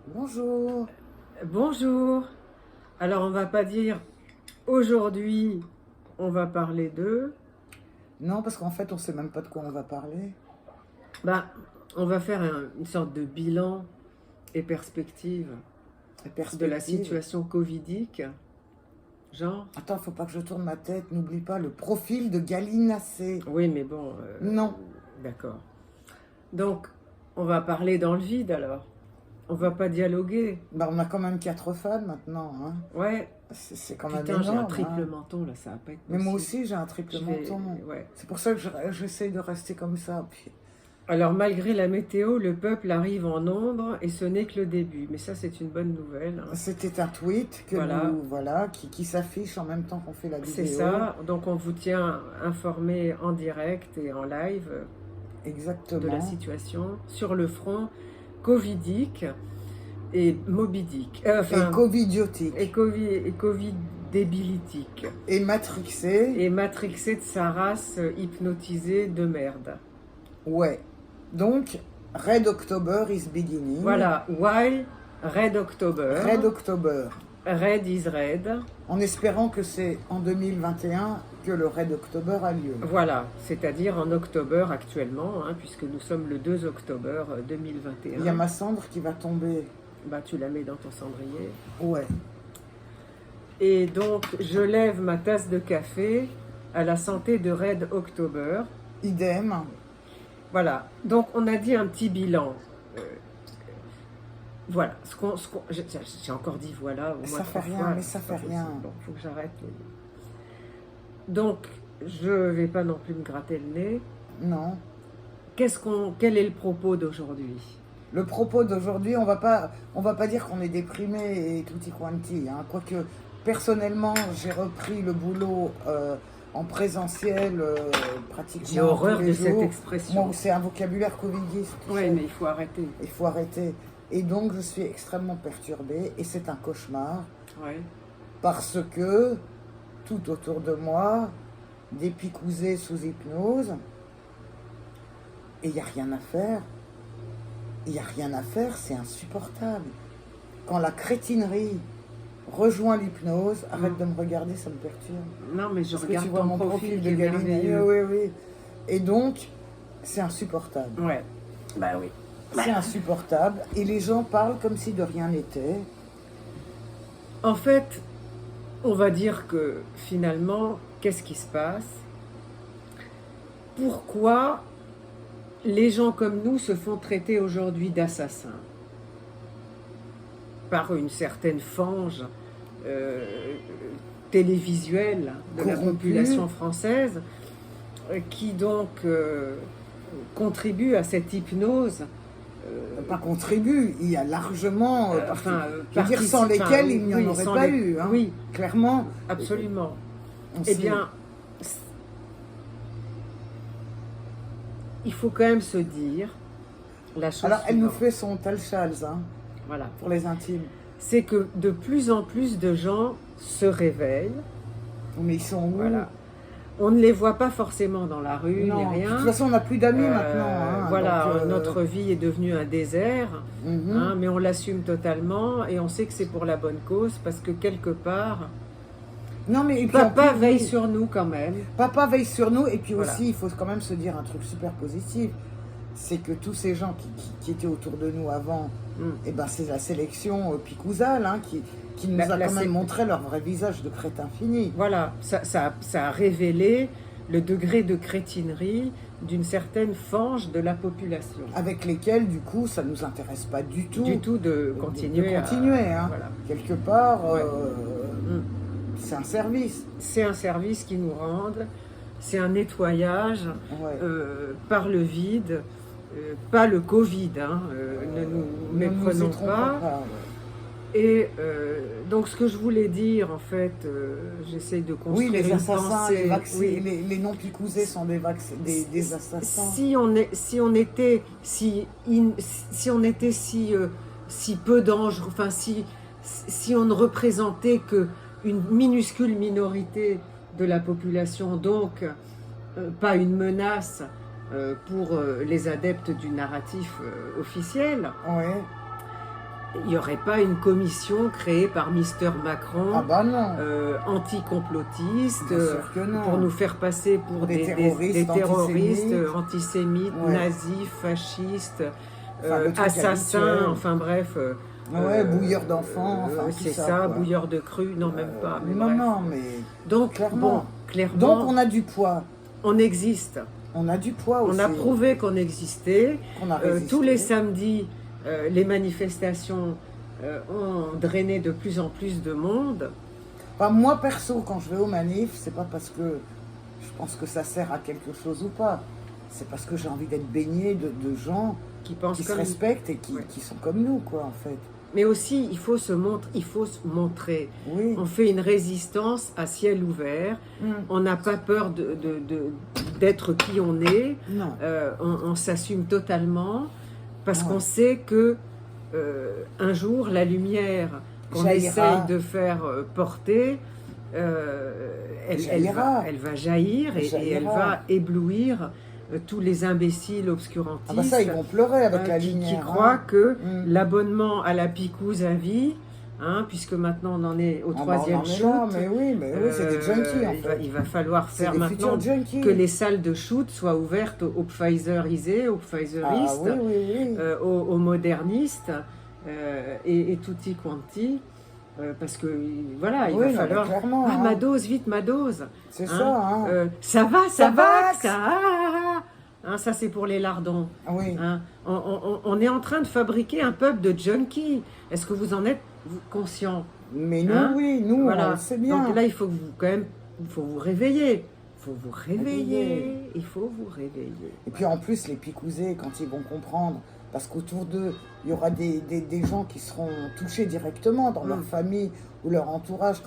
Bonjour. Bonjour. Alors on va pas dire aujourd'hui on va parler de, Non, parce qu'en fait, on sait même pas de quoi on va parler. bah on va faire une sorte de bilan et perspective Les de la perspectives. situation covidique, genre. Attends, faut pas que je tourne ma tête. N'oublie pas le profil de Gallinacé. Oui mais bon, Non. d'accord. Donc on va parler dans le vide alors. On va pas dialoguer. Bah, on a quand même 4 fans maintenant. Hein. Ouais. C'est quand même Putain, j'ai un énorme. triple Hein. menton là, ça va pas être Mais moi possible. aussi, j'ai un triple Je vais- menton. ouais. C'est pour ça que j'essaie de rester comme ça. Puis, Alors, malgré la météo, le peuple arrive en nombre et ce n'est que le début. Mais ça, c'est une bonne nouvelle, hein. c'était un tweet que Voilà. nous, voilà, qui s'affiche en même temps qu'on fait la vidéo. C'est ça. Donc, on vous tient informé en direct et en live Exactement. de la situation sur le front covidique et mobidique. Et covidiotique. Et covidébilitique. Et matrixé. Et matrixé de sa race hypnotisée de merde. Ouais. Donc, Red October is beginning. Voilà. While Red October. Red October. Red is red. En espérant que c'est en 2021 que le Red October a lieu. Voilà, c'est-à-dire en octobre actuellement, hein, puisque nous sommes le 2 octobre 2021. Il y a ma cendre qui va tomber. Bah, tu la mets dans ton cendrier. Ouais. Et donc, je lève ma tasse de café à la santé de Red October. Idem. Voilà, donc on a dit un petit bilan. Voilà, j'ai encore dit voilà au moins Ça fait 3 rien, fois, mais ça c'est pas fait rien. possible. Bon, faut que j'arrête. Donc, je vais pas non plus me gratter le nez. Non. Quel est le propos d'aujourd'hui? Le propos d'aujourd'hui, on va pas dire qu'on est déprimé et tutti quanti. Hein. Quoique, personnellement, j'ai repris le boulot en présentiel pratiquement. J'ai horreur tous les de jours. cette expression. Moi, c'est un vocabulaire covidiste. Oui, mais il faut arrêter. Il faut arrêter. Et donc, je suis extrêmement perturbée et c'est un cauchemar Ouais. parce que tout autour de moi, des picousés sous hypnose et il n'y a rien à faire. Il n'y a rien à faire, c'est insupportable. Quand la crétinerie rejoint l'hypnose, arrête de me regarder, ça me perturbe. Non, mais je Parce que regarde tu vois ton mon profil profil qui de est Galilée. merveilleux. Oui, oui. Et donc, c'est insupportable. Ouais. Bah oui. C'est insupportable. Et les gens parlent comme si de rien n'était. En fait, on va dire que finalement, qu'est-ce qui se passe? Pourquoi les gens comme nous se font traiter aujourd'hui d'assassins par une certaine fange télévisuelle de la Corrompue. population française qui donc contribue à cette hypnose. Pas contribue, il y a largement. Je veux dire, sans participe- lesquels enfin, il n'y oui, en aurait sans pas les- eu. Hein. Oui, Clairement. absolument. on Eh sait- bien, il faut quand même se dire la chose Alors, elle nous suivante. fait son Talchals, hein, Voilà. pour les intimes. C'est que de plus en plus de gens se réveillent. Mais ils sont où? Voilà. On ne les voit pas forcément dans la rue, Non, ni de rien. toute façon, on n'a plus d'amis Euh, maintenant. Hein, voilà, donc, notre vie est devenue un désert, mhm. hein, mais on l'assume totalement et on sait que c'est pour la bonne cause parce que quelque part, Non, mais et puis en papa plus, veille oui, sur nous quand même. Papa veille sur nous. Et puis Voilà. aussi, il faut quand même se dire un truc super positif. C'est que tous ces gens qui étaient autour de nous avant, Mm. eh ben, c'est la sélection picousale hein, qui nous a quand même montré leur vrai visage de crétin fini. Voilà, ça a révélé le degré de crétinerie d'une certaine fange de la population. Avec lesquels, du coup, ça ne nous intéresse pas du tout. Du tout de continuer. Hein. Voilà. Quelque part, Ouais. c'est un service. C'est un service qui nous rende, c'est un nettoyage Ouais. par le vide, pas le Covid, hein, ne nous Ne nous méprenons y trompons pas. pas. Et donc ce que je voulais dire, en fait, j'essaie de Oui, construire les une assassins, pensée. les, Oui. les non-picousés sont des assassins. Si on était si peu dangereux, enfin si on ne représentait que une minuscule minorité de la population, donc pas une menace pour les adeptes du narratif officiel, Ouais. il n'y aurait pas une commission créée par Mister Macron, Ah bah non, anti-complotiste, bien sûr que non. pour nous faire passer pour Des des terroristes, antisémites, Ouais. nazis, fascistes, Enfin, le truc assassins, habituel. enfin bref. Ouais, bouilleurs d'enfants, enfin, tout c'est ça, ça, quoi. bouilleurs de cru, non même pas. Mais non, bref. non, mais Donc, clairement. bon, clairement, Donc on a du poids. on existe. On a du poids aussi. On a prouvé qu'on existait. qu'on a résisté. Tous les samedis, les manifestations ont drainé de plus en plus de monde. Enfin, moi perso, quand je vais aux manifs, c'est pas parce que je pense que ça sert à quelque chose ou pas. C'est parce que j'ai envie d'être baigné de gens Qui pensent qui se comme... respectent et Ouais. qui sont comme nous, quoi, en fait. Mais aussi, il faut se montrer. Oui. On fait une résistance à ciel ouvert. On n'a pas peur d'être qui on est. Non. On s'assume totalement parce Ouais. qu'on sait que un jour, la lumière qu'on Jaillira. essaye de faire porter, Jaillira. elle va jaillir et elle Jaillira. va éblouir tous les imbéciles obscurantistes Ah bah ça, ils vont pleurer avec la qui lumière. croient que Mm. l'abonnement à la picouse à vie, puisque maintenant on en est au Ah bah, troisième on en est shoot, là, mais oui, c'est des junkies, en fait. il va falloir C'est faire des maintenant futurs junkies. que les salles de shoot soient ouvertes aux Pfizerisés, aux Pfizeristes, Ah oui, oui, oui. aux modernistes et tutti quanti. Parce que voilà, il Oui, va non, mais falloir. clairement, Ah, hein. ma dose, vite ma dose. C'est Hein, ça, hein. Ça va, Ça va, ça c'est pour les lardons. Ah oui. Hein, on est en train de fabriquer un peuple de junkies. Est-ce que vous en êtes conscient? Mais nous, Hein, oui, nous, voilà. on le sait bien. Donc là, il faut que vous, quand même, il faut vous réveiller. Il faut vous réveiller. Réveiller. Il faut vous réveiller. Et puis en plus, les picousés, quand ils vont comprendre, parce qu'autour d'eux, il y aura des gens qui seront touchés directement dans leur famille ou leur entourage,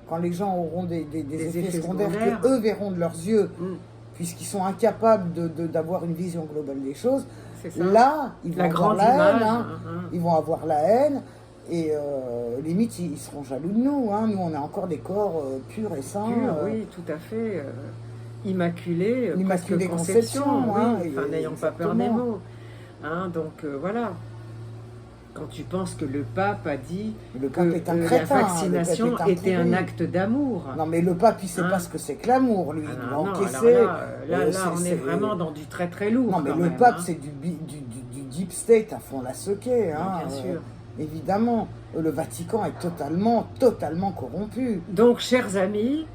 quand les gens auront des effets secondaires secondaires. qu'eux verront de leurs yeux, Mm. puisqu'ils sont incapables d'avoir une vision globale des choses. C'est ça. Là, ils vont La avoir grande la image. haine, hein. Ils vont avoir la haine, et limite, ils seront jaloux de nous. Hein. Nous, on a encore des corps purs et sains. Pur, oui, tout à fait. Immaculée, L'Immaculée presque conception, Conception, hein, oui, enfin, n'ayant pas peur exactement. des mots. Hein, donc voilà. Quand tu penses que le pape a dit Le que pape est un la crétin, vaccination le pape était un pourri. acte d'amour. Non, mais le pape, il sait Hein. pas ce que c'est que l'amour, lui. Ah, Il non, doit non, encaisser. alors là, c'est- on est c'est- vraiment dans du très très lourd. Non, mais quand le même, pape, hein. c'est du deep state à fond la sequée. Hein, bien sûr. Évidemment, le Vatican est totalement corrompu. Donc, chers amis,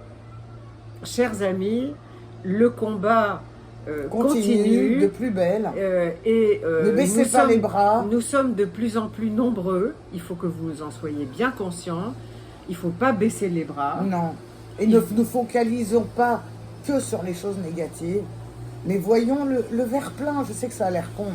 le combat Continue de plus belle. Ne baissez pas les bras. Nous sommes de plus en plus nombreux. Il faut que vous en soyez bien conscients. Il ne faut pas baisser les bras. Non. Et ne nous focalisons pas que sur les choses négatives, mais voyons le verre plein. Je sais que ça a l'air con,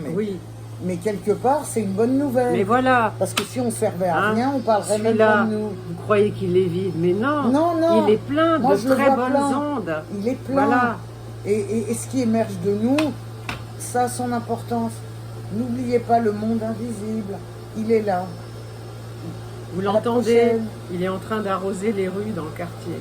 mais quelque part, c'est une bonne nouvelle. Mais voilà. Parce que si on servait à Hein, rien, on parlerait même celui-là, pas de nous. vous croyez qu'il est vide, mais non. Non. Il est plein Moi, de je le très vois bonnes plein. ondes. Il est plein. Voilà. Et ce qui émerge de nous, ça a son importance. N'oubliez pas le monde invisible. Il est là. Vous À la l'entendez? prochaine. Il est en train d'arroser les rues dans le quartier.